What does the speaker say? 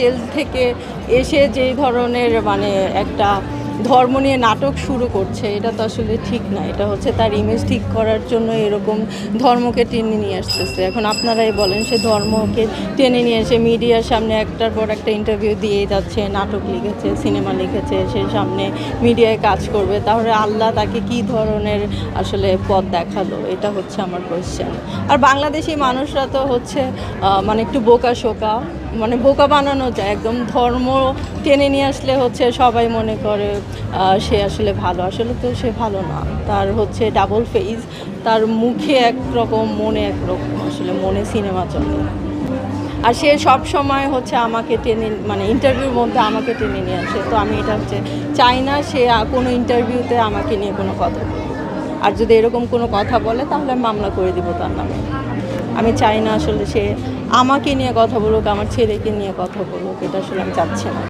Jail থেকে এসে যেই ধরনের মানে একটা ধর্ম নিয়ে নাটক শুরু করছে, এটা তো আসলে ঠিক না। এটা হচ্ছে তার ইমেজ ঠিক করার জন্য এরকম ধর্মকে টেনে নিয়ে আসতেছে। এখন আপনারাই বলেন, সে ধর্মকে টেনে নিয়ে এসে মিডিয়ার সামনে একটার পর একটা ইন্টারভিউ দিয়েই যাচ্ছে, নাটক লিখেছে, সিনেমা লিখেছে, সে সামনে মিডিয়ায় কাজ করবে। তাহলে আল্লাহ তাকে কি ধরনের আসলে পথ দেখালো, এটা হচ্ছে আমার কোয়েশ্চেন। আর বাংলাদেশি মানুষরা তো হচ্ছে মানে একটু বোকা মানে বোকা বানানো যায়। একদম ধর্ম টেনে নিয়ে আসলে হচ্ছে সবাই মনে করে সে আসলে ভালো, আসলে তো সে ভালো না। তার হচ্ছে ডাবল ফেস, তার মুখে একরকম মনে একরকম, আসলে মনে সিনেমা চলে। আর সে সব সময় হচ্ছে আমাকে টেনে মানে ইন্টারভিউর মধ্যে আমাকে টেনে নিয়ে আসে। তো আমি এটা হচ্ছে চাই না সে কোনো ইন্টারভিউতে আমাকে নিয়ে কোনো কথা বলুক। আর যদি এরকম কোনো কথা বলে তাহলে আমি মামলা করে দিব তার নামে। আমি চাই না আসলে সে আমাকে নিয়ে কথা বলুক, আমার ছেলেকে নিয়ে কথা বলুক, এটা আসলে আমি চাচ্ছি না।